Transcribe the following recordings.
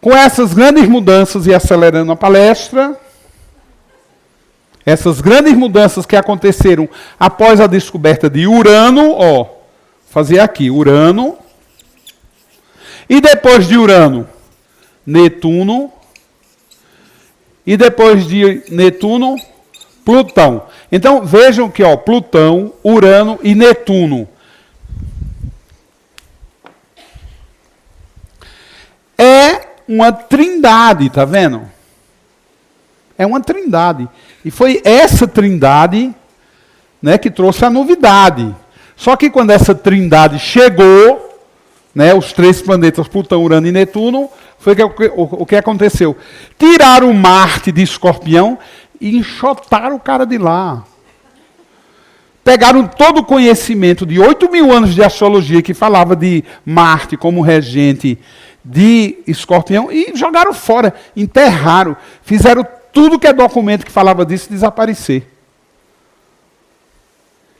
Com essas grandes mudanças e acelerando a palestra, essas grandes mudanças que aconteceram após a descoberta de Urano, fazer aqui, Urano, e depois de Urano, Netuno, e depois de Netuno, Plutão. Então, vejam que, Plutão, Urano e Netuno. É uma trindade, tá vendo? É uma trindade. E foi essa trindade, né, que trouxe a novidade. Só que quando essa trindade chegou, né, os 3 planetas, Plutão, Urano e Netuno, foi o que aconteceu. Tiraram Marte de Escorpião e enxotaram o cara de lá. Pegaram todo o conhecimento de 8.000 anos de astrologia que falava de Marte como regente de Escorpião e jogaram fora, enterraram, fizeram tudo que é documento que falava disso desaparecer.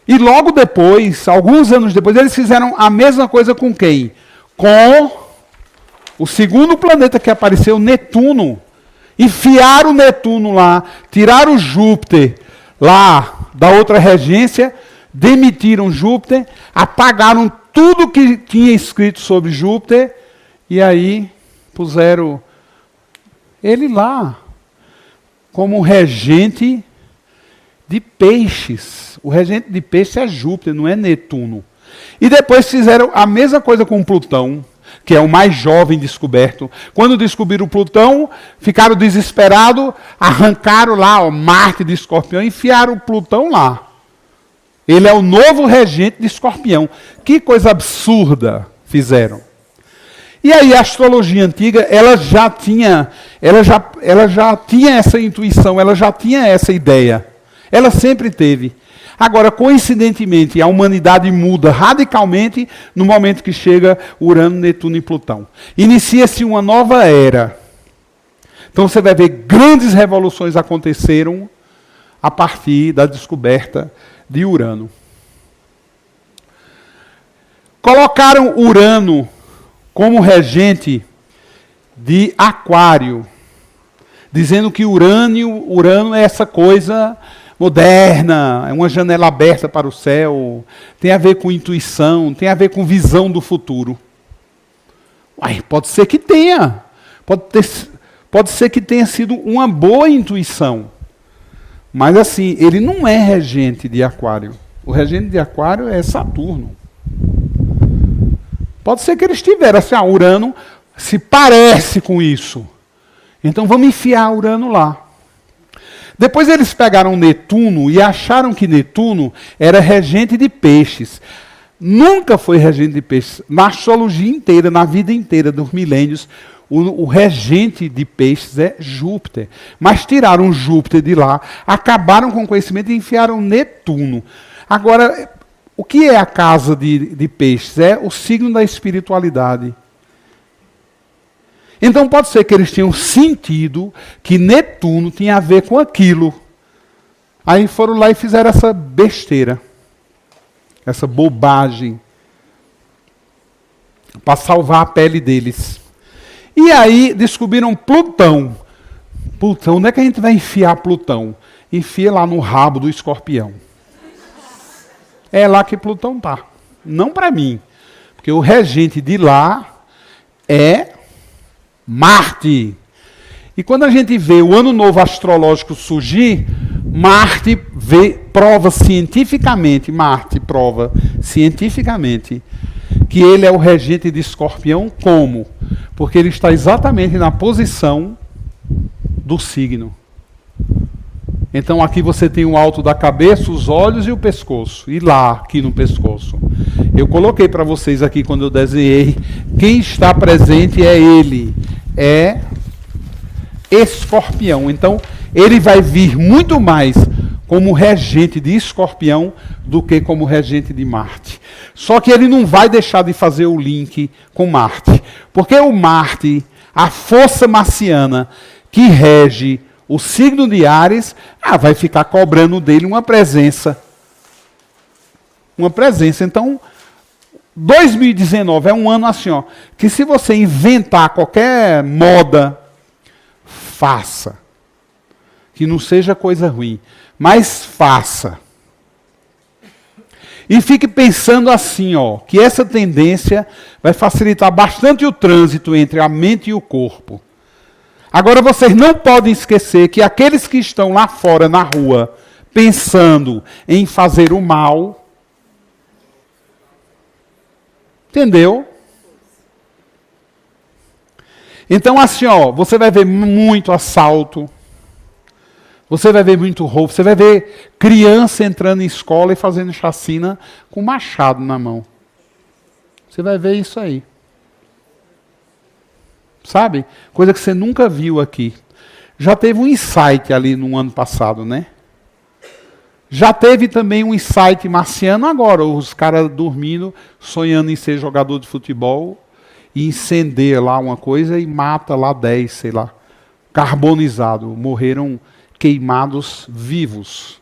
E logo depois, alguns anos depois, eles fizeram a mesma coisa com quem? Com o segundo planeta que apareceu, Netuno. Enfiaram Netuno lá, tiraram Júpiter lá da outra regência, demitiram Júpiter, apagaram tudo que tinha escrito sobre Júpiter, e aí puseram ele lá como regente de peixes. O regente de peixes é Júpiter, não é Netuno. E depois fizeram a mesma coisa com Plutão, que é o mais jovem descoberto. Quando descobriram Plutão, ficaram desesperados, arrancaram lá Marte de Escorpião e enfiaram o Plutão lá. Ele é o novo regente de Escorpião. Que coisa absurda fizeram. E aí a astrologia antiga, ela já tinha essa intuição, ela já tinha essa ideia. Ela sempre teve. Agora, coincidentemente, a humanidade muda radicalmente no momento que chega Urano, Netuno e Plutão. Inicia-se uma nova era. Então você vai ver grandes revoluções aconteceram a partir da descoberta de Urano. Colocaram Urano como regente de Aquário, dizendo que Urano é essa coisa moderna, é uma janela aberta para o céu, tem a ver com intuição, tem a ver com visão do futuro. Uai, pode ser que tenha. Pode ser que tenha sido uma boa intuição. Mas assim, ele não é regente de Aquário. O regente de Aquário é Saturno. Pode ser que eles tiveram, assim, Urano se parece com isso. Então vamos enfiar Urano lá. Depois eles pegaram Netuno e acharam que Netuno era regente de peixes. Nunca foi regente de peixes. Na astrologia inteira, na vida inteira dos milênios, o regente de peixes é Júpiter. Mas tiraram Júpiter de lá, acabaram com o conhecimento e enfiaram Netuno. Agora, o que é a casa de peixes? É o signo da espiritualidade. Então pode ser que eles tenham sentido que Netuno tinha a ver com aquilo. Aí foram lá e fizeram essa besteira, essa bobagem, para salvar a pele deles. E aí descobriram Plutão. Plutão, onde é que a gente vai enfiar Plutão? Enfia lá no rabo do escorpião. É lá que Plutão está. Não para mim. Porque o regente de lá é Marte. E quando a gente vê o ano novo astrológico surgir, Marte prova cientificamente que ele é o regente de Escorpião. Como? Porque ele está exatamente na posição do signo. Então aqui você tem o alto da cabeça, os olhos e o pescoço. E lá, aqui no pescoço. Eu coloquei para vocês aqui quando eu desenhei. Quem está presente é ele. É Escorpião. Então ele vai vir muito mais como regente de Escorpião do que como regente de Marte. Só que ele não vai deixar de fazer o link com Marte. Porque o Marte, a força marciana que rege o signo de Áries, vai ficar cobrando dele uma presença. Uma presença. Então, 2019 é um ano assim, ó, que se você inventar qualquer moda, faça. Que não seja coisa ruim, mas faça. E fique pensando assim, ó, que essa tendência vai facilitar bastante o trânsito entre a mente e o corpo. Agora vocês não podem esquecer que aqueles que estão lá fora na rua pensando em fazer o mal, entendeu? Então assim, ó, você vai ver muito assalto, você vai ver muito roubo, você vai ver criança entrando em escola e fazendo chacina com machado na mão. Você vai ver isso aí. Sabe? Coisa que você nunca viu aqui. Já teve um insight ali no ano passado, né? Já teve também um insight marciano agora, os caras dormindo, sonhando em ser jogador de futebol e incender lá uma coisa e mata lá 10, sei lá, carbonizado, morreram queimados vivos.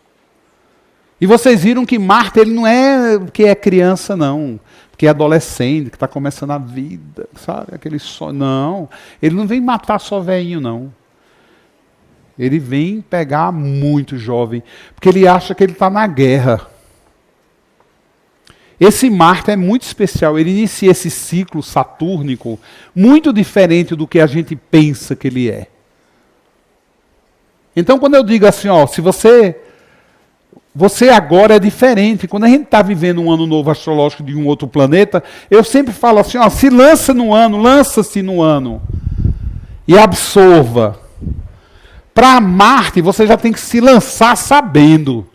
E vocês viram que Marte, ele não é que é criança, não, que é adolescente, que está começando a vida, sabe? Aquele sonho. Não, ele não vem matar só velhinho, não. Ele vem pegar muito jovem, porque ele acha que ele está na guerra. Esse Marte é muito especial, ele inicia esse ciclo satúrnico muito diferente do que a gente pensa que ele é. Então, quando eu digo assim, ó, se você agora é diferente, quando a gente está vivendo um ano novo astrológico de um outro planeta, eu sempre falo assim, ó, se lança no ano, lança-se no ano e absorva. Para Marte, você já tem que se lançar sabendo.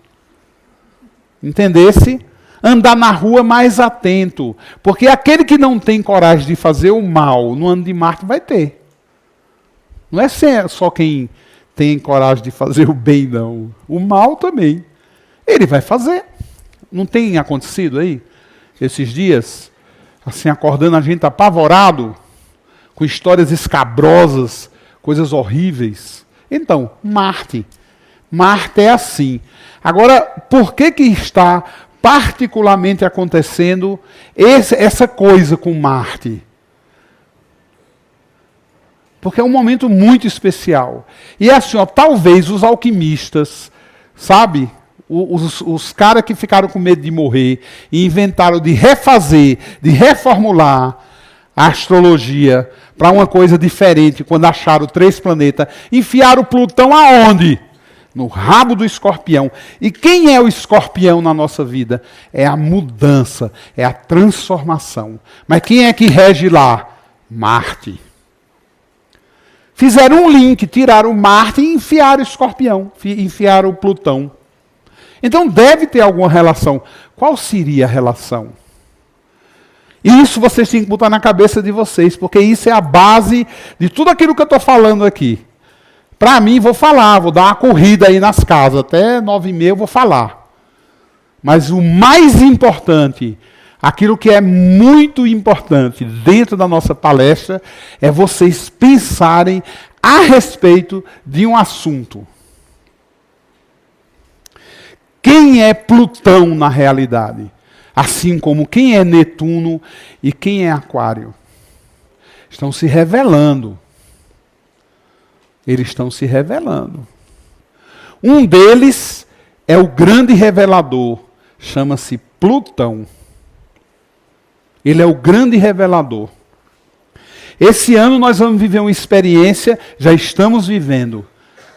Entendesse? Andar na rua mais atento. Porque aquele que não tem coragem de fazer o mal no ano de Marte vai ter. Não é só quem tem coragem de fazer o bem, não. O mal também. Ele vai fazer. Não tem acontecido aí? Esses dias, assim, acordando a gente apavorado, com histórias escabrosas, coisas horríveis. Então, Marte. Marte é assim. Agora, por que está particularmente acontecendo essa coisa com Marte? Porque é um momento muito especial. E é assim, ó, talvez os alquimistas, sabe? Os caras que ficaram com medo de morrer e inventaram de refazer, de reformular a astrologia para uma coisa diferente, quando acharam 3 planetas, enfiaram Plutão aonde? No rabo do escorpião. E quem é o escorpião na nossa vida? É a mudança, é a transformação. Mas quem é que rege lá? Marte. Fizeram um link, tiraram o Marte e enfiaram o escorpião, enfiaram o Plutão. Então deve ter alguma relação. Qual seria a relação? Isso vocês têm que botar na cabeça de vocês, porque isso é a base de tudo aquilo que eu estou falando aqui. Para mim, vou falar, vou dar uma corrida aí nas casas, até 9h30 eu vou falar. Mas o mais importante, aquilo que é muito importante dentro da nossa palestra, é vocês pensarem a respeito de um assunto. Quem é Plutão na realidade? Assim como quem é Netuno e quem é Aquário. Estão se revelando. Eles estão se revelando. Um deles é o grande revelador. Chama-se Plutão. Ele é o grande revelador. Esse ano nós vamos viver uma experiência, já estamos vivendo.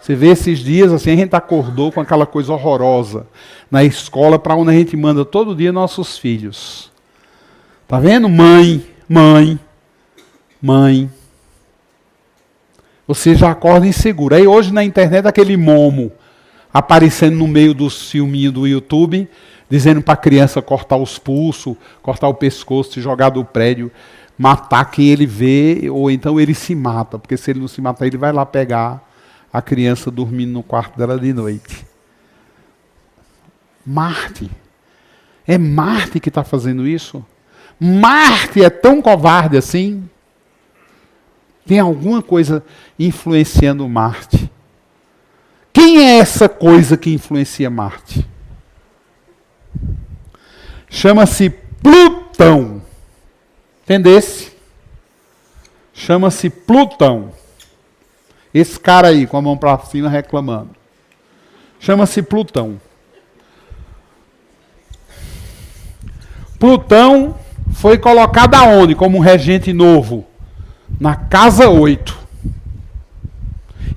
Você vê esses dias, assim, a gente acordou com aquela coisa horrorosa na escola para onde a gente manda todo dia nossos filhos. Tá vendo? Mãe. Você já acorda inseguro. Aí hoje na internet aquele momo aparecendo no meio dos filminhos do YouTube, dizendo para a criança cortar os pulsos, cortar o pescoço, se jogar do prédio, matar quem ele vê, ou então ele se mata, porque se ele não se matar, ele vai lá pegar a criança dormindo no quarto dela de noite. Marte. É Marte que está fazendo isso? Marte é tão covarde assim? Tem alguma coisa influenciando Marte? Quem é essa coisa que influencia Marte? Chama-se Plutão. Entendesse? Chama-se Plutão. Esse cara aí, com a mão para cima reclamando. Chama-se Plutão. Plutão foi colocado aonde como um regente novo? Na casa 8.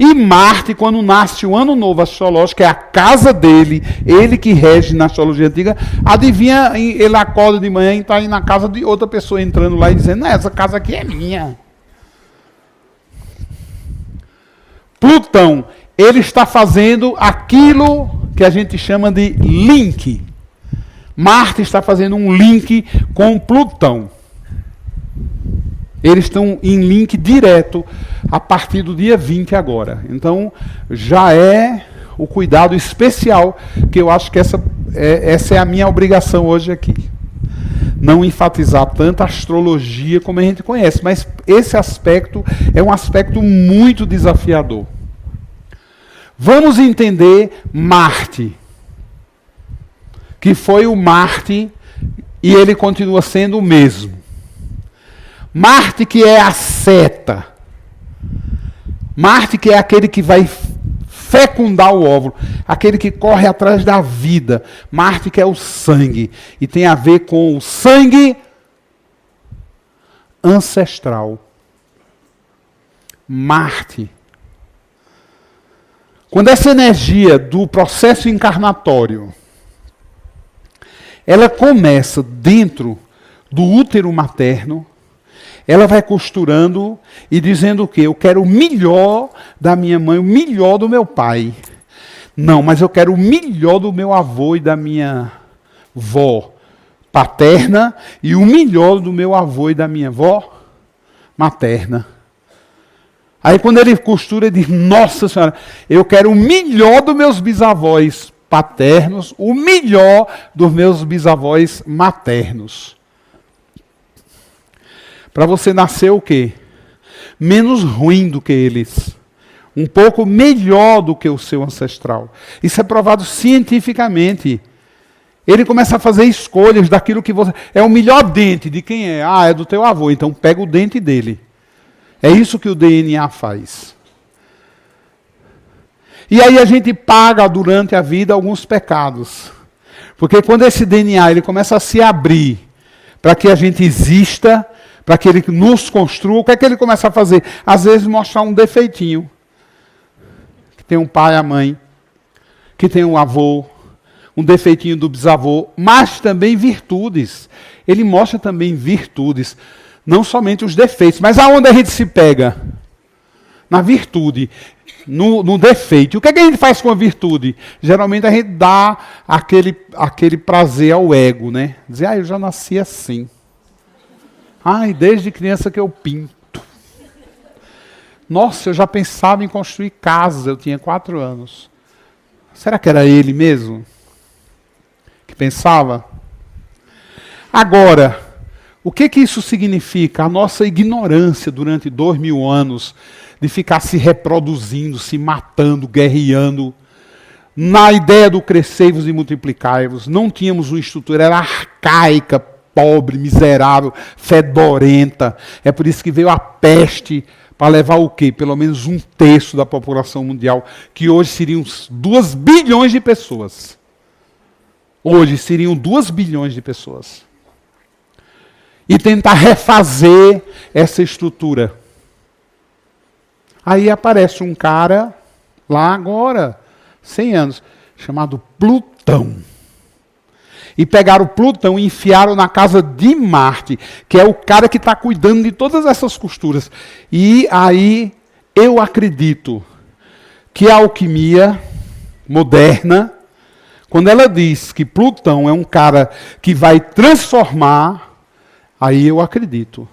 E Marte, quando nasce o ano novo astrológico, é a casa dele, ele que rege na astrologia antiga, adivinha, ele acorda de manhã e está aí na casa de outra pessoa entrando lá e dizendo, não, essa casa aqui é minha. Plutão, ele está fazendo aquilo que a gente chama de link. Marte está fazendo um link com Plutão. Eles estão em link direto a partir do dia 20 agora. Então, já é o cuidado especial que eu acho que essa é a minha obrigação hoje aqui. Não enfatizar tanto a astrologia como a gente conhece, mas esse aspecto é um aspecto muito desafiador. Vamos entender Marte, que foi o Marte e ele continua sendo o mesmo. Marte que é a seta. Marte que é aquele que vai fecundar o óvulo, aquele que corre atrás da vida. Marte que é o sangue e tem a ver com o sangue ancestral. Marte. Quando essa energia do processo encarnatório ela começa dentro do útero materno, ela vai costurando e dizendo o quê? Eu quero o melhor da minha mãe, o melhor do meu pai. Não, mas eu quero o melhor do meu avô e da minha avó paterna e o melhor do meu avô e da minha avó materna. Aí quando ele costura, ele diz, nossa senhora, eu quero o melhor dos meus bisavós paternos, o melhor dos meus bisavós maternos. Para você nascer o quê? Menos ruim do que eles. Um pouco melhor do que o seu ancestral. Isso é provado cientificamente. Ele começa a fazer escolhas daquilo que você... É o melhor dente de quem é? Ah, é do teu avô. Então pega o dente dele. É isso que o DNA faz. E aí a gente paga durante a vida alguns pecados. Porque quando esse DNA ele começa a se abrir para que a gente exista, para que ele nos construa, o que é que ele começa a fazer? Às vezes mostrar um defeitinho. Que tem um pai, a mãe, que tem um avô, um defeitinho do bisavô, mas também virtudes. Ele mostra também virtudes. Não somente os defeitos, mas aonde a gente se pega? Na virtude, no defeito. O que é que a gente faz com a virtude? Geralmente a gente dá aquele prazer ao ego, né? Dizer, eu já nasci assim. Desde criança que eu pinto. Nossa, eu já pensava em construir casa, eu tinha 4 anos. Será que era ele mesmo que pensava? Agora, o que isso significa? A nossa ignorância durante 2000 anos de ficar se reproduzindo, se matando, guerreando. Na ideia do crescei-vos e multiplicai-vos, não tínhamos uma estrutura, era arcaica, pobre, miserável, fedorenta. É por isso que veio a peste para levar o quê? Pelo menos 1/3 da população mundial, que hoje seriam 2 bilhões de pessoas. Hoje seriam 2 bilhões de pessoas. E tentar refazer essa estrutura. Aí aparece um cara, lá agora, 100 anos, chamado Plutão. E pegaram Plutão e enfiaram na casa de Marte, que é o cara que está cuidando de todas essas costuras. E aí eu acredito que a alquimia moderna, quando ela diz que Plutão é um cara que vai transformar, aí eu acredito.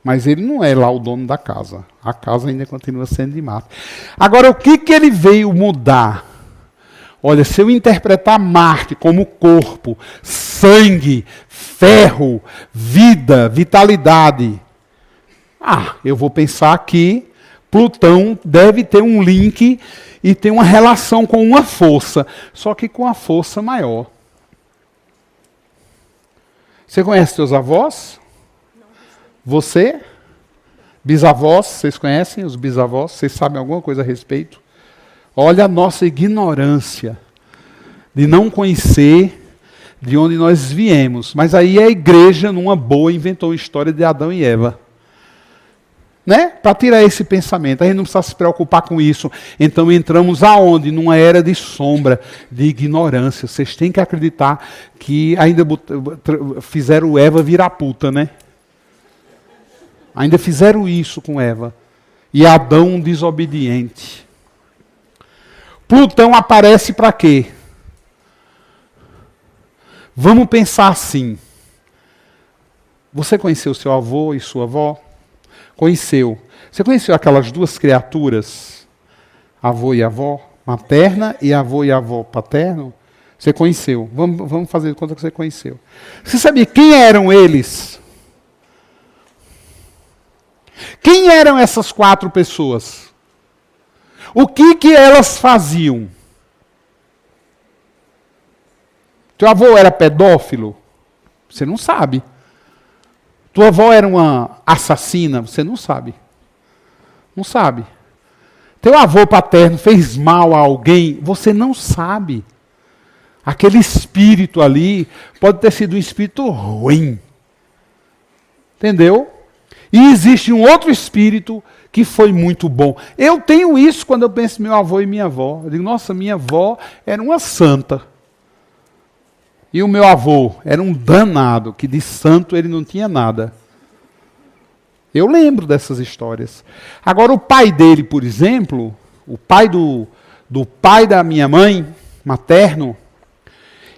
Mas ele não é lá o dono da casa. A casa ainda continua sendo de Marte. Agora, o que ele veio mudar? Olha, se eu interpretar Marte como corpo, sangue, ferro, vida, vitalidade, eu vou pensar que Plutão deve ter um link e ter uma relação com uma força, só que com a força maior. Você conhece seus avós? Você? Bisavós, vocês conhecem os bisavós? Vocês sabem alguma coisa a respeito? Olha a nossa ignorância de não conhecer de onde nós viemos. Mas aí a igreja, numa boa, inventou a história de Adão e Eva. Né? Para tirar esse pensamento. A gente não precisa se preocupar com isso. Então entramos aonde? Numa era de sombra, de ignorância. Vocês têm que acreditar que ainda fizeram Eva virar puta, né? Ainda fizeram isso com Eva. E Adão um desobediente. Plutão aparece para quê? Vamos pensar assim. Você conheceu seu avô e sua avó? Conheceu. Você conheceu aquelas duas criaturas? Avô e avó materna e avô e avó paterno? Você conheceu. Vamos fazer de conta que você conheceu. Você sabia quem eram eles? Quem eram essas 4 pessoas? O que elas faziam? Teu avô era pedófilo? Você não sabe. Tua avó era uma assassina? Você não sabe. Não sabe. Teu avô paterno fez mal a alguém? Você não sabe. Aquele espírito ali pode ter sido um espírito ruim. Entendeu? E existe um outro espírito que foi muito bom. Eu tenho isso quando eu penso em meu avô e minha avó. Eu digo, nossa, minha avó era uma santa. E o meu avô era um danado, que de santo ele não tinha nada. Eu lembro dessas histórias. Agora, o pai dele, por exemplo, o pai do pai da minha mãe, materno,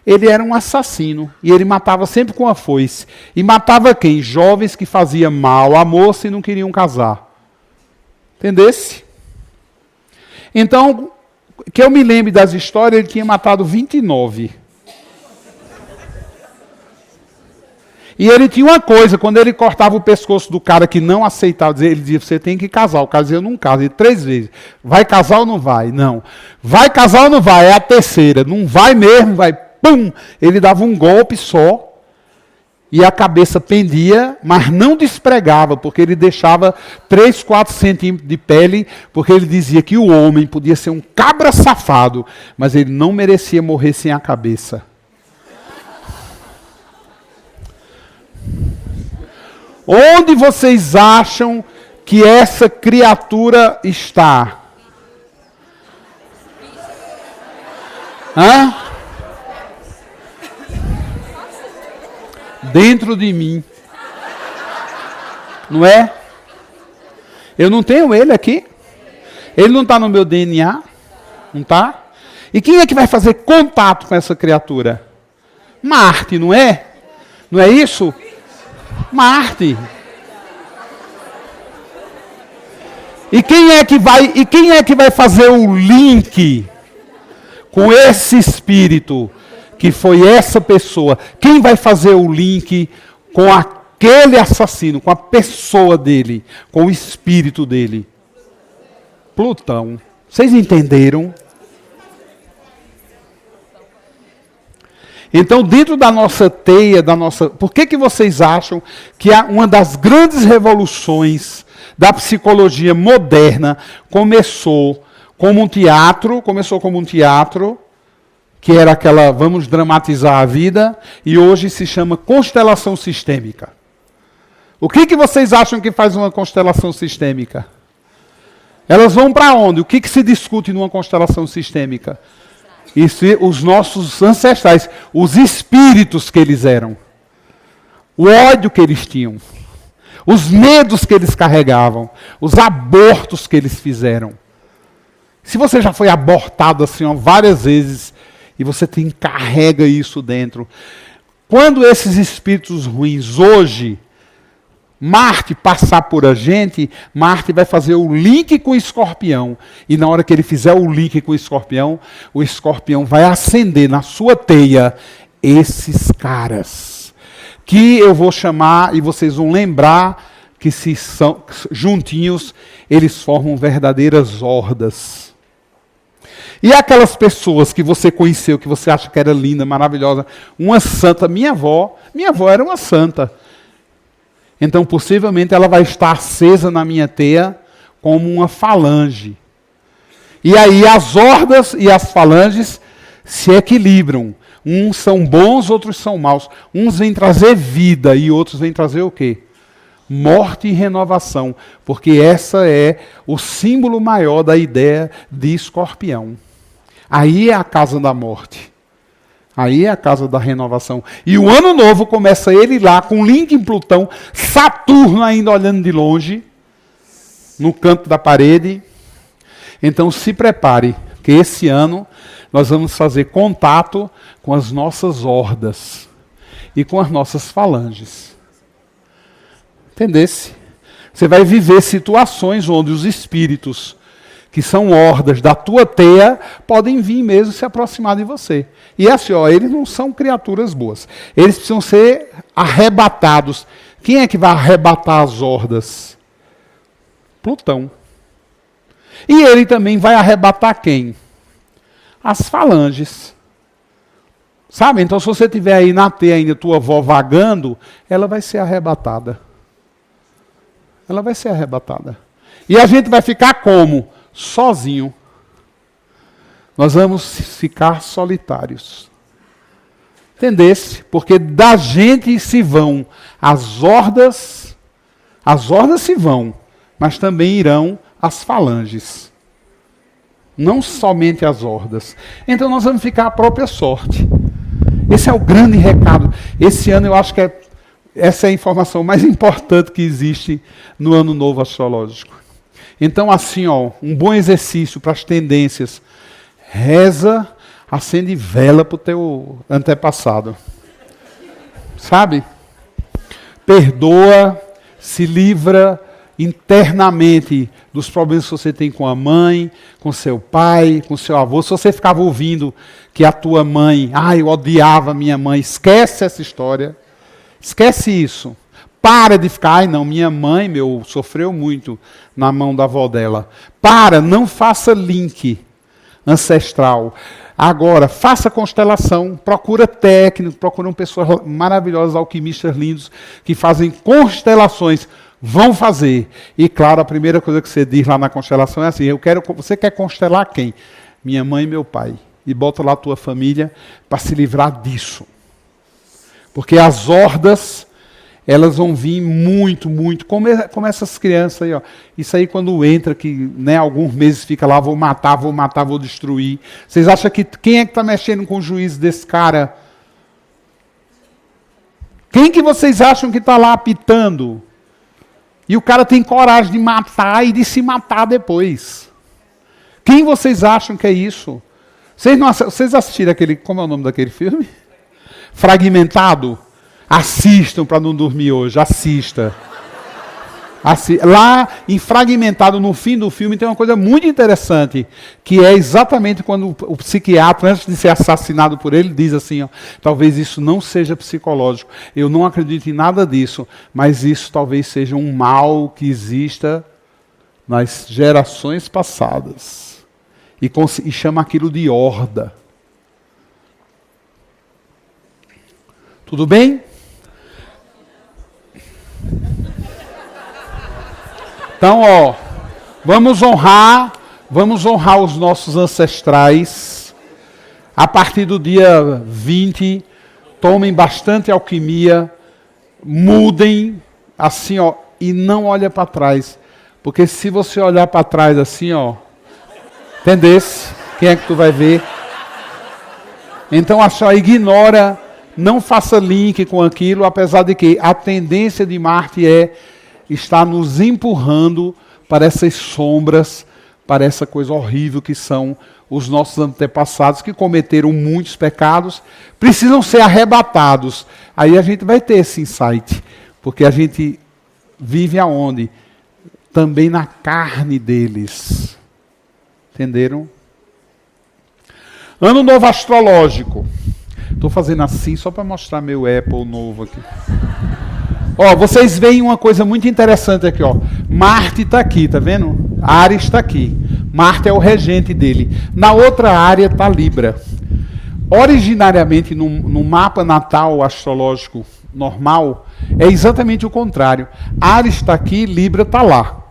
ele era um assassino. E ele matava sempre com a foice. E matava quem? Jovens que faziam mal à moça e não queriam casar. Entendesse? Então, que eu me lembre das histórias, ele tinha matado 29. E ele tinha uma coisa, quando ele cortava o pescoço do cara que não aceitava, ele dizia, você tem que casar. O cara dizia, eu não caso. Ele 3 vezes. Vai casar ou não vai? Não. Vai casar ou não vai? É a terceira. Não vai mesmo, vai. Pum! Ele dava um golpe só. E a cabeça pendia, mas não despregava, porque ele deixava 3, 4 centímetros de pele, porque ele dizia que o homem podia ser um cabra safado, mas ele não merecia morrer sem a cabeça. Onde vocês acham que essa criatura está? Hã? Dentro de mim. Não é? Eu não tenho ele aqui. Ele não está no meu DNA. Não está? E quem é que vai fazer contato com essa criatura? Marte, não é? Não é isso? Marte. E quem é que vai fazer o link com esse espírito que foi essa pessoa? Quem vai fazer o link com aquele assassino, com a pessoa dele, com o espírito dele? Plutão. Vocês entenderam? Então, dentro da nossa teia, por que vocês acham que uma das grandes revoluções da psicologia moderna começou como um teatro, que era aquela, vamos dramatizar a vida, e hoje se chama constelação sistêmica. O que vocês acham que faz uma constelação sistêmica? Elas vão para onde? O que se discute numa constelação sistêmica? Isso, os nossos ancestrais, os espíritos que eles eram, o ódio que eles tinham, os medos que eles carregavam, os abortos que eles fizeram. Se você já foi abortado assim várias vezes e você carrega isso dentro, quando esses espíritos ruins hoje, Marte passar por a gente, Marte vai fazer o link com o escorpião. E na hora que ele fizer o link com o escorpião vai acender na sua teia esses caras. Que eu vou chamar, e vocês vão lembrar, que se são juntinhos, eles formam verdadeiras hordas. E aquelas pessoas que você conheceu, que você acha que era linda, maravilhosa, uma santa, minha avó era uma santa. Então, possivelmente, ela vai estar acesa na minha teia como uma falange. E aí as hordas e as falanges se equilibram. Uns são bons, outros são maus. Uns vêm trazer vida e outros vêm trazer o quê? Morte e renovação. Porque essa é o símbolo maior da ideia de escorpião. Aí é a casa da morte. Aí é a casa da renovação. E o ano novo começa ele lá, com link em Plutão, Saturno ainda olhando de longe, no canto da parede. Então se prepare, que esse ano nós vamos fazer contato com as nossas hordas e com as nossas falanges. Entendesse? Você vai viver situações onde os espíritos, que são hordas da tua teia, podem vir mesmo se aproximar de você. E assim, eles não são criaturas boas. Eles precisam ser arrebatados. Quem é que vai arrebatar as hordas? Plutão. E ele também vai arrebatar quem? As falanges. Sabe? Então, se você estiver aí na teia ainda, tua avó vagando, ela vai ser arrebatada. Ela vai ser arrebatada. E a gente vai ficar como? Sozinho. Nós vamos ficar solitários. Entendesse? Porque da gente se vão as hordas se vão, mas também irão as falanges. Não somente as hordas. Então nós vamos ficar à própria sorte. Esse é o grande recado. Esse ano eu acho que essa é a informação mais importante que existe no Ano Novo Astrológico. Então, assim, um bom exercício para as tendências. Reza, acende vela para o teu antepassado. Sabe? Perdoa, se livra internamente dos problemas que você tem com a mãe, com seu pai, com seu avô. Se você ficava ouvindo que a tua mãe, eu odiava a minha mãe, esquece essa história. Esquece isso. Para de ficar, não, minha mãe, sofreu muito na mão da avó dela. Não faça link ancestral. Agora, faça constelação, procura técnicos, procuram pessoas maravilhosas, alquimistas lindos, que fazem constelações. Vão fazer. E claro, a primeira coisa que você diz lá na constelação é assim, você quer constelar quem? Minha mãe e meu pai. E bota lá a tua família para se livrar disso. Porque as hordas, elas vão vir muito, muito, como essas crianças aí, Isso aí quando entra, que alguns meses fica lá, vou matar, vou destruir. Vocês acham que quem é que está mexendo com o juízo desse cara? Quem que vocês acham que está lá apitando? E o cara tem coragem de matar e de se matar depois. Quem vocês acham que é isso? Vocês assistiram como é o nome daquele filme? Fragmentado? Assistam para não dormir hoje, assista. Lá em Fragmentado, no fim do filme, tem uma coisa muito interessante, que é exatamente quando o psiquiatra, antes de ser assassinado por ele, diz assim, talvez isso não seja psicológico, eu não acredito em nada disso, mas isso talvez seja um mal que exista nas gerações passadas. E chama aquilo de horda. Tudo bem? Então, vamos honrar os nossos ancestrais. A partir do dia 20, tomem bastante alquimia, mudem, assim, e não olhem para trás. Porque se você olhar para trás assim, entendesse? Quem é que tu vai ver? Então, ignora, não faça link com aquilo, apesar de que a tendência de Marte está nos empurrando para essas sombras, para essa coisa horrível que são os nossos antepassados, que cometeram muitos pecados, precisam ser arrebatados. Aí a gente vai ter esse insight, porque a gente vive aonde? Também na carne deles. Entenderam? Ano Novo Astrológico. Estou fazendo assim só para mostrar meu Apple novo aqui. Vocês veem uma coisa muito interessante aqui, Marte está aqui, tá vendo? Áries está aqui. Marte é o regente dele. Na outra área está Libra. Originariamente, no mapa natal astrológico normal, é exatamente o contrário. Áries está aqui, Libra está lá.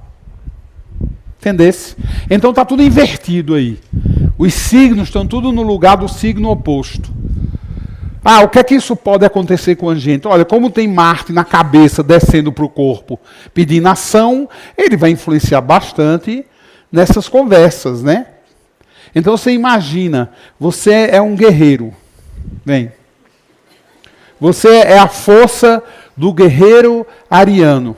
Entendesse? Então está tudo invertido aí. Os signos estão tudo no lugar do signo oposto. Ah, o que é que isso pode acontecer com a gente? Olha, como tem Marte na cabeça descendo para o corpo pedindo ação, ele vai influenciar bastante nessas conversas, né? Então você imagina, você é um guerreiro. Bem, você é a força do guerreiro ariano.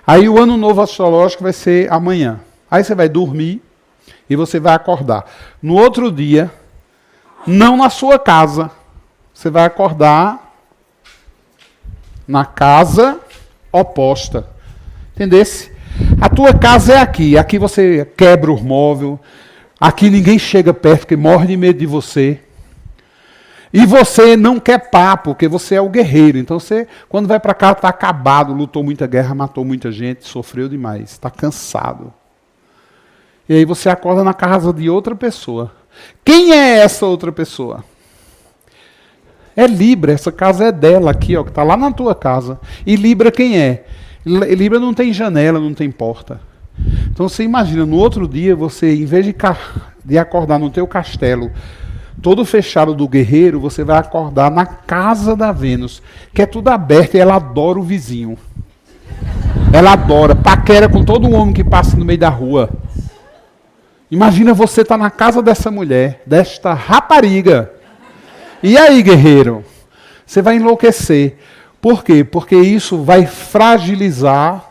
Aí o ano novo astrológico vai ser amanhã. Aí você vai dormir e você vai acordar. No outro dia, não na sua casa, você vai acordar na casa oposta. Entendesse? A tua casa é aqui. Aqui você quebra o móvel. Aqui ninguém chega perto porque morre de medo de você. E você não quer papo, porque você é o guerreiro. Então você, quando vai para cá, está acabado, lutou muita guerra, matou muita gente, sofreu demais, está cansado. E aí você acorda na casa de outra pessoa. Quem é essa outra pessoa? É Libra, essa casa é dela aqui, ó, que está lá na tua casa. E Libra quem é? Libra não tem janela, não tem porta. Então você imagina, no outro dia, você, em vez de acordar no teu castelo, todo fechado do guerreiro, você vai acordar na casa da Vênus, que é tudo aberto e ela adora o vizinho. Ela adora, paquera com todo homem que passa no meio da rua. Imagina você estar na casa dessa mulher, desta rapariga. E aí, guerreiro? Você vai enlouquecer. Por quê? Porque isso vai fragilizar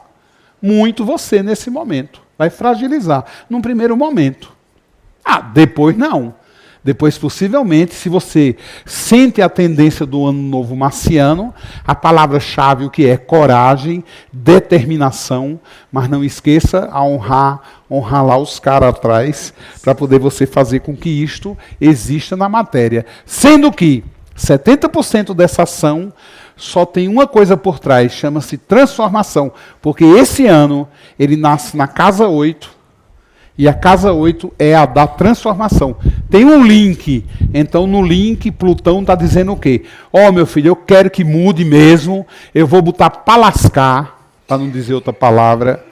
muito você nesse momento. Vai fragilizar num primeiro momento. Ah, depois não. Depois, possivelmente, se você sente a tendência do ano novo marciano, a palavra-chave o que é coragem, determinação, mas não esqueça a honrar lá os caras atrás, para poder você fazer com que isto exista na matéria. Sendo que 70% dessa ação só tem uma coisa por trás, chama-se transformação, porque esse ano ele nasce na casa 8, e a casa 8 é a da transformação. Tem um link. Então, no link, Plutão está dizendo o quê? Ó, meu filho, eu quero que mude mesmo. Eu vou botar para lascar, para não dizer outra palavra.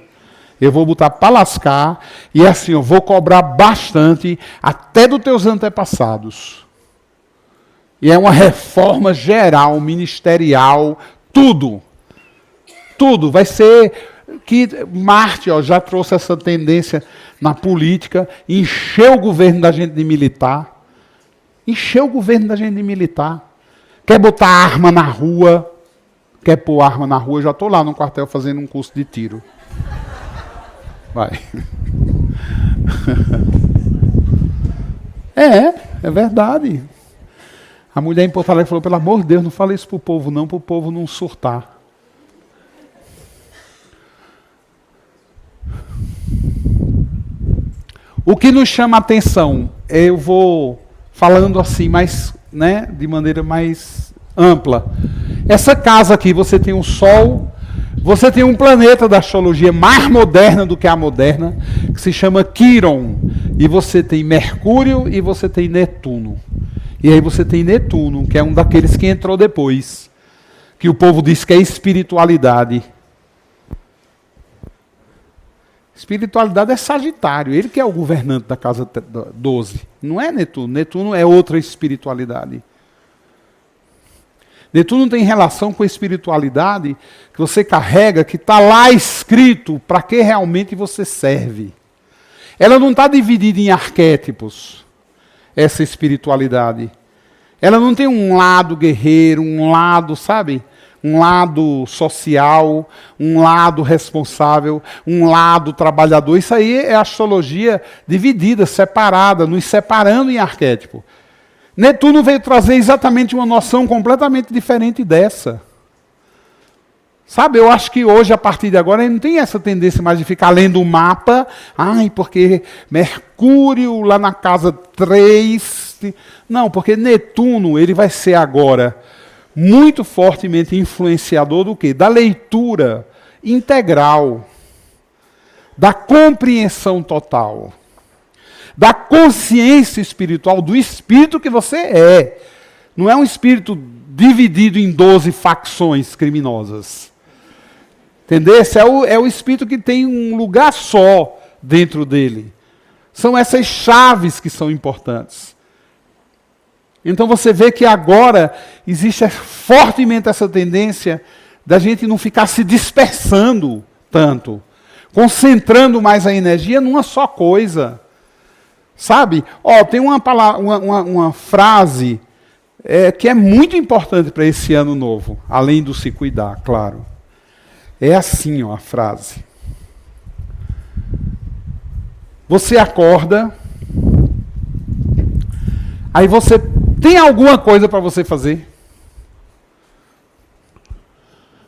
Eu vou botar para lascar. E assim, eu vou cobrar bastante, até dos teus antepassados. E é uma reforma geral, ministerial, tudo. Tudo. Vai ser que Marte já trouxe essa tendência na política, encheu o governo da gente de militar. Encheu o governo da gente de militar. Quer botar arma na rua? Quer pôr arma na rua? Eu já estou lá no quartel fazendo um curso de tiro. Vai. É verdade. A mulher em Porto Alegre falou, pelo amor de Deus, não fala isso para o povo não surtar. O que nos chama a atenção, eu vou falando assim, mais, né, de maneira mais ampla. Essa casa aqui, você tem um Sol, você tem um planeta da astrologia mais moderna do que a moderna, que se chama Quiron. E você tem Mercúrio e você tem Netuno. E aí você tem Netuno, que é um daqueles que entrou depois, que o povo diz que é espiritualidade. Espiritualidade é Sagitário, ele que é o governante da casa 12. Não é Netuno, Netuno é outra espiritualidade. Netuno tem relação com a espiritualidade que você carrega, que está lá escrito para que realmente você serve. Ela não está dividida em arquétipos, essa espiritualidade. Ela não tem um lado guerreiro, um lado, sabe? Um lado social, um lado responsável, um lado trabalhador. Isso aí é astrologia dividida, separada, nos separando em arquétipo. Netuno veio trazer exatamente uma noção completamente diferente dessa. Sabe, eu acho que hoje, a partir de agora, não tem essa tendência mais de ficar lendo o mapa. Ai, porque Mercúrio lá na casa 3... Não, porque Netuno ele vai ser agora muito fortemente influenciador do quê? Da leitura integral, da compreensão total, da consciência espiritual, do espírito que você é. Não é um espírito dividido em 12 facções criminosas. Entendeu? Esse é o espírito que tem um lugar só dentro dele. São essas chaves que são importantes. Então você vê que agora existe fortemente essa tendência da gente não ficar se dispersando tanto, concentrando mais a energia numa só coisa. Sabe? Tem uma frase que é muito importante para esse ano novo, além do se cuidar, claro. É assim, a frase. Você acorda, aí você tem alguma coisa para você fazer.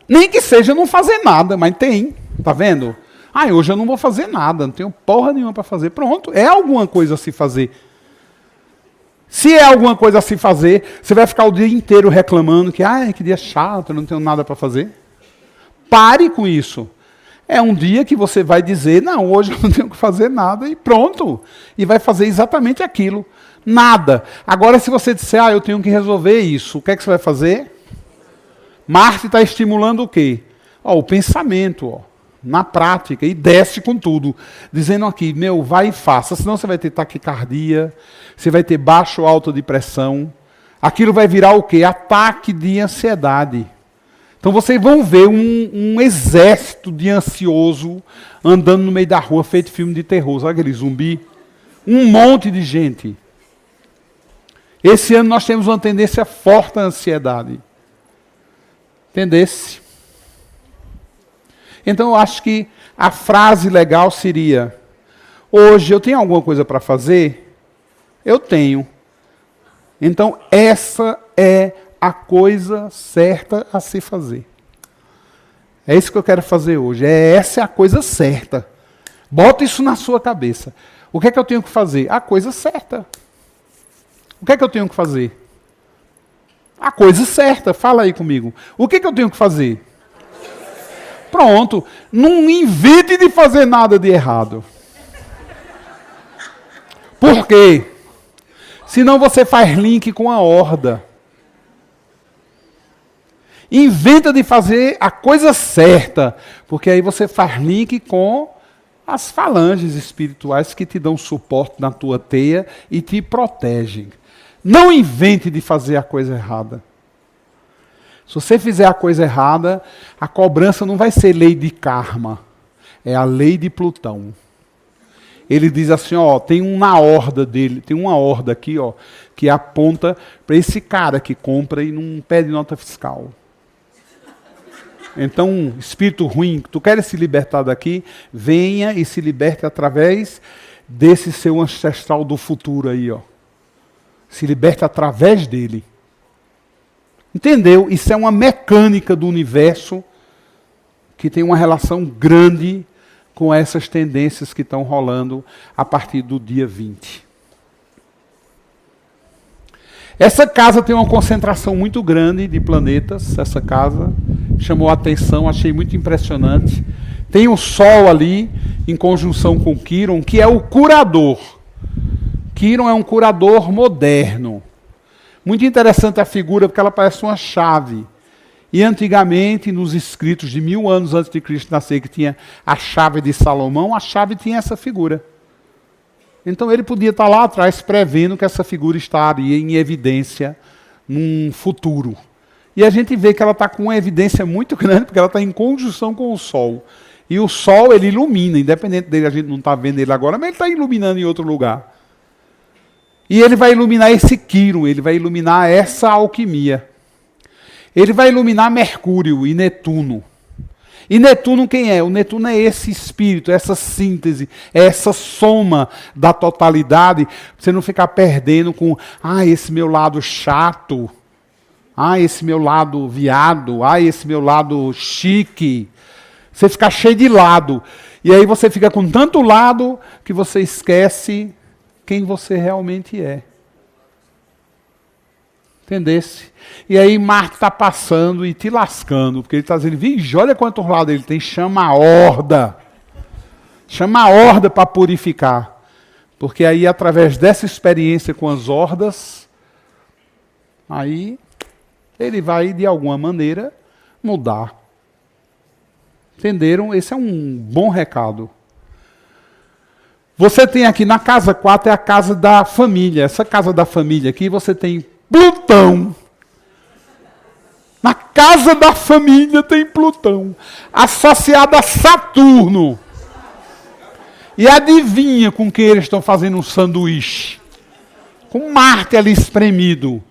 Nem que seja não fazer nada, mas tem, tá vendo? Hoje eu não vou fazer nada, não tenho porra nenhuma para fazer. Pronto, é alguma coisa a se fazer. Se é alguma coisa a se fazer, você vai ficar o dia inteiro reclamando que dia chato, eu não tenho nada para fazer. Pare com isso. É um dia que você vai dizer, não, hoje eu não tenho que fazer nada, e pronto. E vai fazer exatamente aquilo. Nada. Agora, se você disser, eu tenho que resolver isso, o que é que você vai fazer? Marte está estimulando o quê? O pensamento, na prática, e desce com tudo. Dizendo aqui, vai e faça, senão você vai ter taquicardia, você vai ter baixa ou alta de pressão. Aquilo vai virar o quê? Ataque de ansiedade. Então vocês vão ver um exército de ansioso andando no meio da rua, feito filme de terror. Sabe aquele zumbi? Um monte de gente. Esse ano nós temos uma tendência forte à ansiedade. Entendesse? Então eu acho que a frase legal seria: hoje eu tenho alguma coisa para fazer? Eu tenho. Então essa é a coisa certa a se fazer. É isso que eu quero fazer hoje. Essa é a coisa certa. Bota isso na sua cabeça. O que é que eu tenho que fazer? A coisa certa. O que é que eu tenho que fazer? A coisa certa. Fala aí comigo. O que é que eu tenho que fazer? Pronto. Não invente de fazer nada de errado. Por quê? Senão você faz link com a horda. Inventa de fazer a coisa certa, porque aí você faz link com as falanges espirituais que te dão suporte na tua teia e te protegem. Não invente de fazer a coisa errada. Se você fizer a coisa errada, a cobrança não vai ser lei de karma, é a lei de Plutão. Ele diz assim, tem uma horda dele, tem uma horda aqui, que aponta para esse cara que compra e não pede nota fiscal. Então, espírito ruim, tu queres se libertar daqui, venha e se liberte através desse seu ancestral do futuro aí, Se liberte através dele. Entendeu? Isso é uma mecânica do universo que tem uma relação grande com essas tendências que estão rolando a partir do dia 20. Essa casa tem uma concentração muito grande de planetas, essa casa chamou a atenção, achei muito impressionante. Tem o Sol ali, em conjunção com Quirón, que é o curador. Quirón é um curador moderno. Muito interessante a figura, porque ela parece uma chave. E antigamente, nos escritos de 1000 anos antes de Cristo nascer, que tinha a chave de Salomão, a chave tinha essa figura. Então ele podia estar lá atrás prevendo que essa figura estaria em evidência num futuro. E a gente vê que ela está com uma evidência muito grande, porque ela está em conjunção com o Sol. E o Sol, ele ilumina, independente dele, a gente não está vendo ele agora, mas ele está iluminando em outro lugar. E ele vai iluminar esse Quirón, ele vai iluminar essa alquimia. Ele vai iluminar Mercúrio e Netuno. E Netuno quem é? O Netuno é esse espírito, essa síntese, essa soma da totalidade. Você não ficar perdendo com, esse meu lado chato, esse meu lado viado, esse meu lado chique. Você ficar cheio de lado. E aí você fica com tanto lado que você esquece quem você realmente é. Entendesse? E aí Marte está passando e te lascando, porque ele está dizendo, olha quantos lados ele tem, chama a horda. Chama a horda para purificar. Porque aí, através dessa experiência com as hordas, aí Ele vai, de alguma maneira, mudar. Entenderam? Esse é um bom recado. Você tem aqui na casa 4, é a casa da família. Essa casa da família aqui, você tem Plutão. Na casa da família tem Plutão, associado a Saturno. E adivinha com quem eles estão fazendo um sanduíche? Com Marte ali espremido.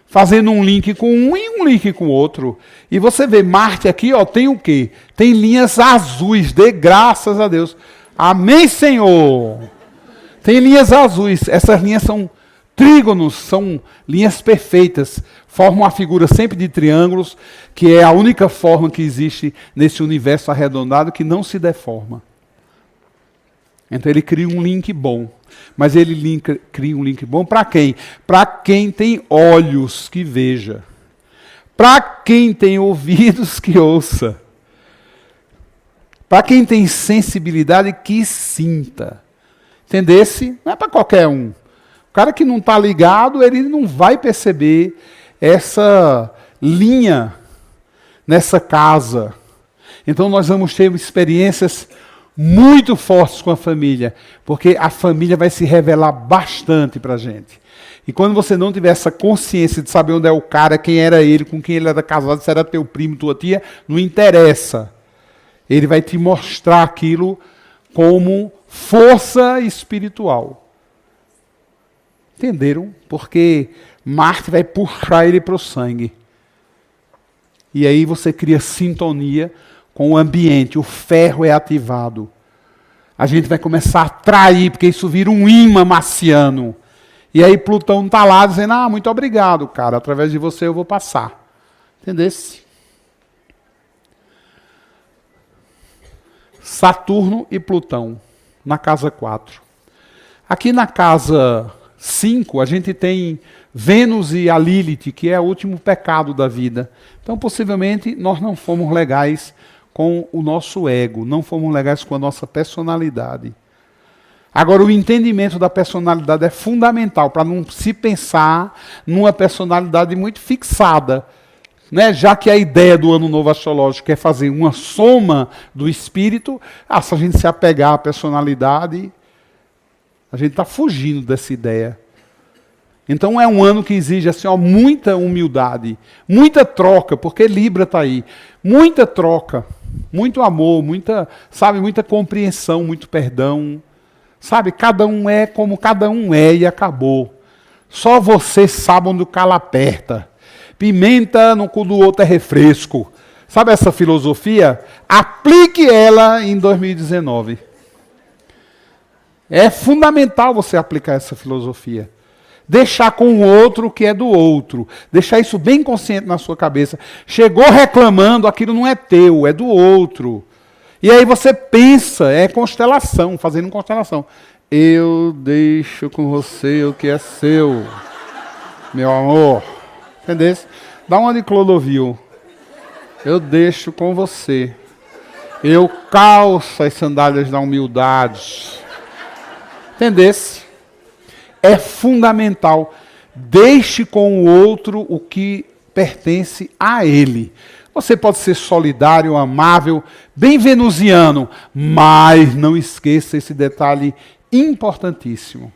Fazendo um link com um e um link com o outro. E você vê Marte aqui, ó, tem o quê? Tem linhas azuis, dê graças a Deus. Amém, Senhor. Tem linhas azuis. Essas linhas são trígonos, são linhas perfeitas. Formam a figura sempre de triângulos, que é a única forma que existe nesse universo arredondado que não se deforma. Então ele cria um link bom. Mas ele cria um link bom para quem? Para quem tem olhos que veja. Para quem tem ouvidos que ouça. Para quem tem sensibilidade que sinta. Entendesse? Não é para qualquer um. O cara que não está ligado, ele não vai perceber essa linha nessa casa. Então nós vamos ter experiências muito fortes com a família, porque a família vai se revelar bastante para a gente. E quando você não tiver essa consciência de saber onde é o cara, quem era ele, com quem ele era casado, se era teu primo, tua tia, não interessa. Ele vai te mostrar aquilo como força espiritual. Entenderam? Porque Marte vai puxar ele para o sangue. E aí você cria sintonia com o ambiente, o ferro é ativado. A gente vai começar a atrair, porque isso vira um imã marciano. E aí Plutão está lá dizendo, muito obrigado, cara, através de você eu vou passar. Entendesse? Saturno e Plutão, na casa 4. Aqui na casa 5, a gente tem Vênus e a Lilith, que é o último pecado da vida. Então, possivelmente, nós não fomos legais com o nosso ego, não fomos legais com a nossa personalidade. Agora, o entendimento da personalidade é fundamental para não se pensar numa personalidade muito fixada, né? Já que a ideia do Ano Novo Astrológico é fazer uma soma do espírito, se a gente se apegar à personalidade, a gente está fugindo dessa ideia. Então é um ano que exige assim, muita humildade, muita troca, porque Libra está aí, muita troca, muito amor, muita compreensão, muito perdão. Sabe, cada um é como cada um é e acabou. Só você sabe onde o calo aperta. Pimenta no cu do outro é refresco. Sabe essa filosofia? Aplique ela em 2019. É fundamental você aplicar essa filosofia. Deixar com o outro o que é do outro. Deixar isso bem consciente na sua cabeça. Chegou reclamando, aquilo não é teu, é do outro. E aí você pensa, é constelação, fazendo constelação. Eu deixo com você o que é seu, meu amor. Entendeu? Dá uma de Clodovil. Eu deixo com você. Eu calço as sandálias da humildade. Entendesse? É fundamental. Deixe com o outro o que pertence a ele. Você pode ser solidário, amável, bem venusiano, mas não esqueça esse detalhe importantíssimo.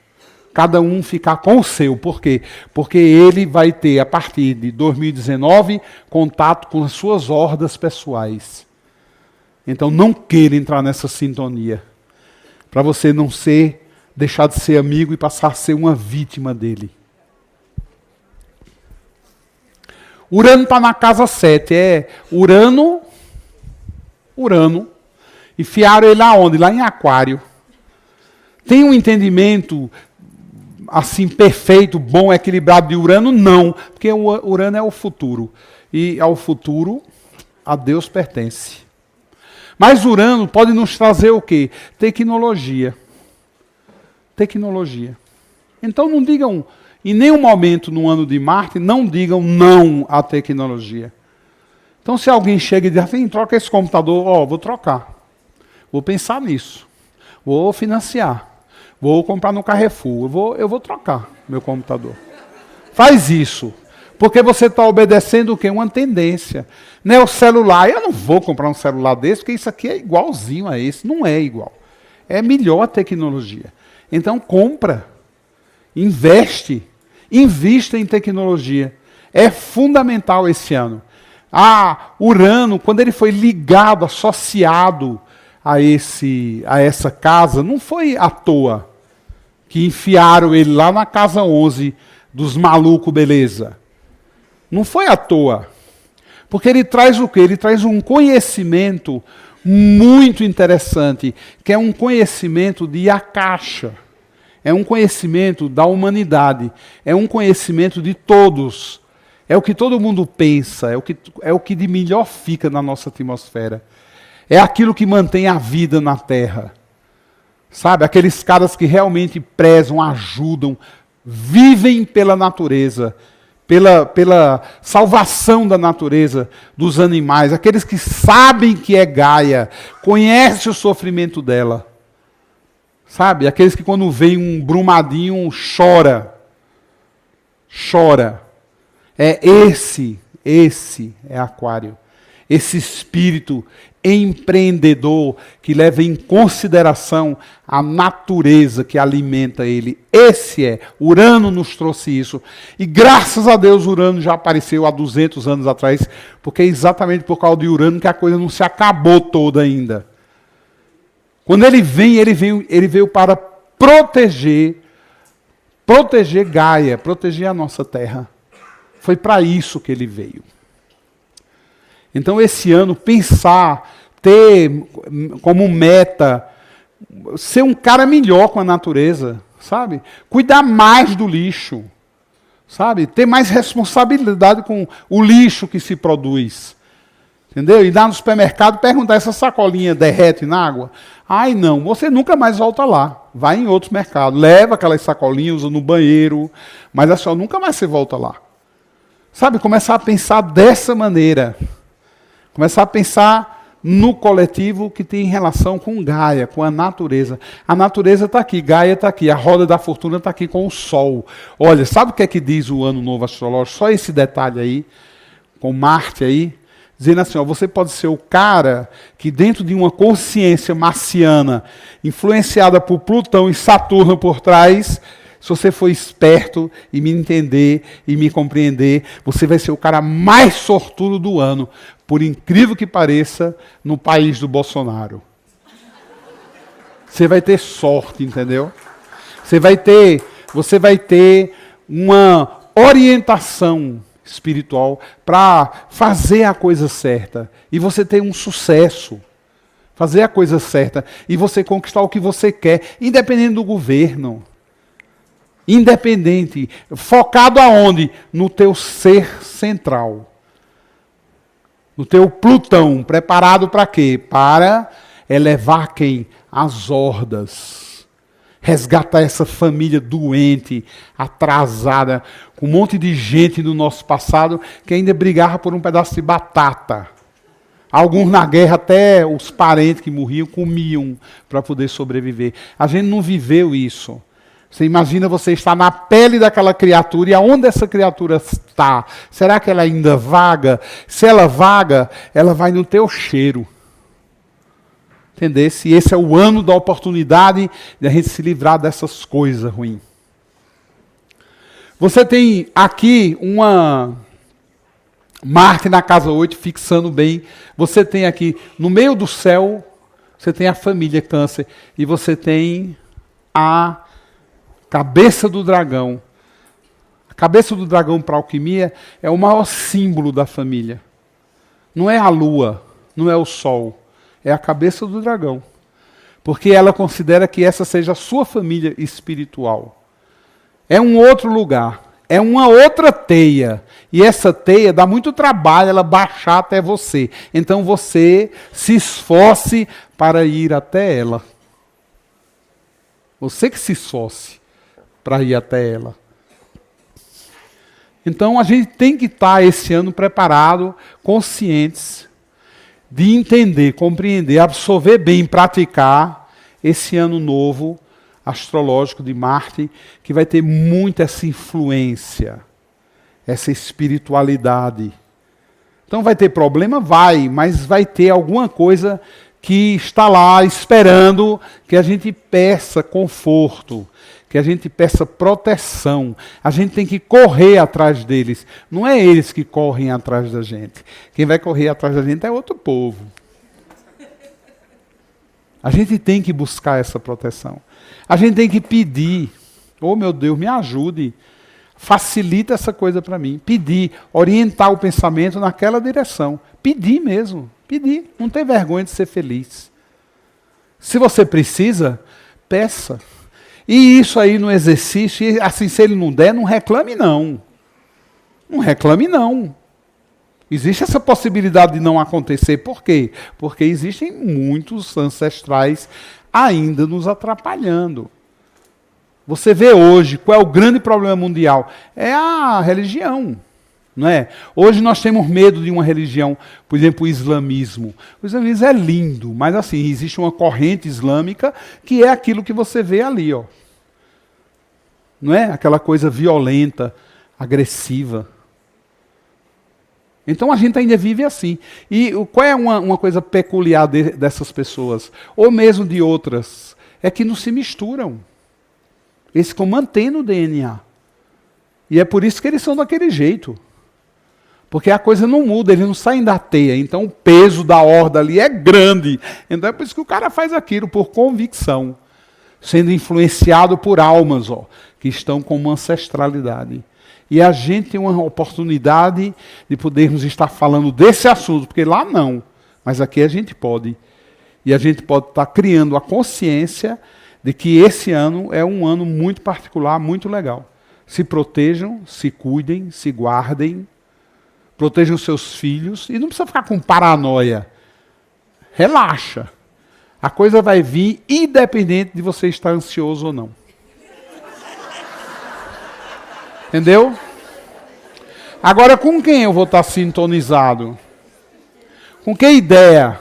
Cada um ficar com o seu. Por quê? Porque ele vai ter, a partir de 2019, contato com as suas hordas pessoais. Então não queira entrar nessa sintonia. Para você não deixar de ser amigo e passar a ser uma vítima dele. Urano está na casa 7. É Urano. Enfiaram ele aonde? Lá em Aquário. Tem um entendimento assim perfeito, bom, equilibrado de Urano? Não. Porque o Urano é o futuro. E ao futuro, a Deus pertence. Mas Urano pode nos trazer o quê? Tecnologia. Então não digam, em nenhum momento no ano de Marte, não digam não à tecnologia. Então se alguém chega e diz assim, troca esse computador, vou trocar. Vou pensar nisso. Vou financiar. Vou comprar no Carrefour. Eu vou trocar meu computador. Faz isso. Porque você está obedecendo o quê? Uma tendência. Não é o celular. Eu não vou comprar um celular desse, porque isso aqui é igualzinho a esse. Não é igual. É melhor a tecnologia. Então compra. Investe. Invista em tecnologia. É fundamental esse ano. Urano, quando ele foi ligado, associado a essa casa, não foi à toa que enfiaram ele lá na casa 11 dos malucos, beleza. Não foi à toa. Porque ele traz o quê? Ele traz um conhecimento muito interessante, que é um conhecimento de Akasha. É um conhecimento da humanidade. É um conhecimento de todos. É o que todo mundo pensa. É o que de melhor fica na nossa atmosfera. É aquilo que mantém a vida na Terra. Sabe? Aqueles caras que realmente prezam, ajudam, vivem pela natureza, pela salvação da natureza, dos animais. Aqueles que sabem que é Gaia, conhecem o sofrimento dela. Sabe? Aqueles que quando vem um brumadinho chora. Chora. Esse é Aquário. Esse espírito empreendedor que leva em consideração a natureza que alimenta ele. Esse é. Urano nos trouxe isso. E graças a Deus Urano já apareceu há 200 anos atrás, porque é exatamente por causa de Urano que a coisa não se acabou toda ainda. Quando ele veio para proteger Gaia, proteger a nossa Terra. Foi para isso que ele veio. Então, esse ano, ter como meta, ser um cara melhor com a natureza, sabe? Cuidar mais do lixo, sabe? Ter mais responsabilidade com o lixo que se produz. Entendeu? Ir lá no supermercado perguntar, essa sacolinha derrete na água? Ai, não, você nunca mais volta lá. Vai em outros mercados, leva aquelas sacolinhas, usa no banheiro, mas é só nunca mais você volta lá. Sabe, começar a pensar dessa maneira. Começar a pensar no coletivo que tem relação com Gaia, com a natureza. A natureza está aqui, Gaia está aqui, a roda da fortuna está aqui com o Sol. Olha, sabe o que é que diz o ano novo astrológico? Só esse detalhe aí, com Marte aí, dizendo assim, você pode ser o cara que dentro de uma consciência marciana, influenciada por Plutão e Saturno por trás, se você for esperto e me entender e me compreender, você vai ser o cara mais sortudo do ano, por incrível que pareça, no país do Bolsonaro. Você vai ter sorte, entendeu? Você vai ter uma orientação espiritual para fazer a coisa certa. E você ter um sucesso. Fazer a coisa certa. E você conquistar o que você quer, independente do governo. Independente. Focado aonde? No teu ser central. No teu Plutão. Preparado para quê? Para elevar quem? As hordas. Resgatar essa família doente, atrasada, com um monte de gente do nosso passado que ainda brigava por um pedaço de batata. Alguns na guerra, até os parentes que morriam, comiam para poder sobreviver. A gente não viveu isso. Você imagina você estar na pele daquela criatura e aonde essa criatura está? Será que ela ainda vaga? Se ela vaga, ela vai no teu cheiro. Entendesse? E esse é o ano da oportunidade de a gente se livrar dessas coisas ruins. Você tem aqui uma Marte na casa 8, fixando bem. Você tem aqui, no meio do céu, você tem a família Câncer. E você tem a cabeça do dragão. A cabeça do dragão para a alquimia é o maior símbolo da família. Não é a lua, não é o sol. É a cabeça do dragão. Porque ela considera que essa seja a sua família espiritual. É um outro lugar. É uma outra teia. E essa teia dá muito trabalho ela baixar até você. Então você se esforce para ir até ela. Você que se esforce para ir até ela. Então a gente tem que estar esse ano preparado, conscientes, de entender, compreender, absorver bem, praticar esse ano novo astrológico de Marte, que vai ter muito essa influência. essa espiritualidade. Então vai ter problema? Vai, mas vai ter alguma coisa que está lá esperando que a gente peça conforto, que a gente peça proteção. A gente tem que correr atrás deles. Não é eles que correm atrás da gente. Quem vai correr atrás da gente é outro povo. A gente tem que buscar essa proteção. A gente tem que pedir. Oh, meu Deus, me ajude. Facilita essa coisa para mim. Pedir, orientar o pensamento naquela direção. Pedir mesmo. Pedir. Não tem vergonha de ser feliz. Se você precisa, peça. E isso aí no exercício, e assim, se ele não der, não reclame não. Não reclame não. Existe essa possibilidade de não acontecer. Por quê? Porque existem muitos ancestrais ainda nos atrapalhando. Você vê hoje qual é o grande problema mundial? É a religião. Não é? Hoje nós temos medo de uma religião, por exemplo, o islamismo. O islamismo é lindo, mas assim, existe uma corrente islâmica que é aquilo que você vê ali. Ó. Não é? Aquela coisa violenta, agressiva. Então a gente ainda vive assim. E qual é uma coisa peculiar dessas pessoas? Ou mesmo de outras? É que não se misturam. Eles ficam mantendo o DNA. E é por isso que eles são daquele jeito. Porque a coisa não muda, eles não saem da teia. Então o peso da horda ali é grande. Então é por isso que o cara faz aquilo, por convicção. Sendo influenciado por almas, ó, que estão com uma ancestralidade. E a gente tem uma oportunidade de podermos estar falando desse assunto, porque lá não. Mas aqui a gente pode. E a gente pode estar criando a consciência de que esse ano é um ano muito particular, muito legal. Se protejam, se cuidem, se guardem, protejam seus filhos e não precisa ficar com paranoia. Relaxa. A coisa vai vir independente de você estar ansioso ou não. Entendeu? Agora, com quem eu vou estar sintonizado? Com que ideia?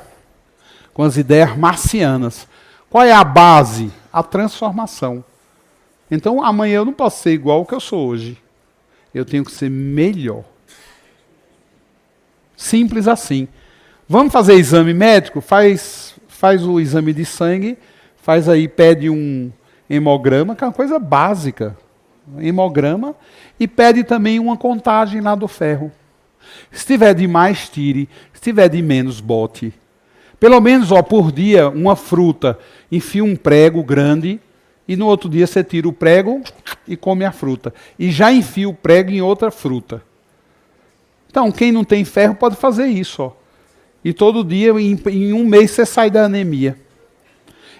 Com as ideias marcianas. Qual é a base? A transformação. Então, amanhã eu não posso ser igual ao que eu sou hoje. Eu tenho que ser melhor. Simples assim. Vamos fazer exame médico? Faz o exame de sangue, faz aí, pede um hemograma, que é uma coisa básica. Hemograma, e pede também uma contagem lá do ferro. Se tiver de mais, tire. Se tiver de menos, bote. Pelo menos, ó, por dia, uma fruta, enfia um prego grande, e no outro dia você tira o prego e come a fruta. E já enfia o prego em outra fruta. Então, quem não tem ferro pode fazer isso, ó. E todo dia, em um mês, você sai da anemia.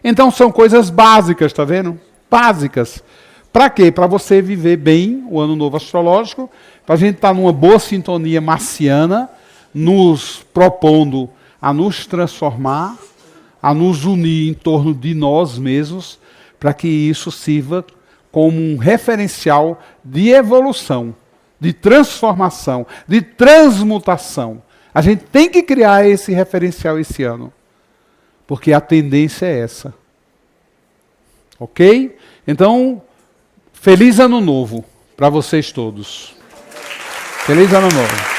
Então, são coisas básicas, tá vendo? Básicas. Para quê? Para você viver bem o Ano Novo Astrológico, para a gente estar numa boa sintonia marciana, nos propondo a nos transformar, a nos unir em torno de nós mesmos, para que isso sirva como um referencial de evolução, de transformação, de transmutação. A gente tem que criar esse referencial esse ano, porque a tendência é essa. Ok? Então, feliz Ano Novo para vocês todos. Feliz Ano Novo.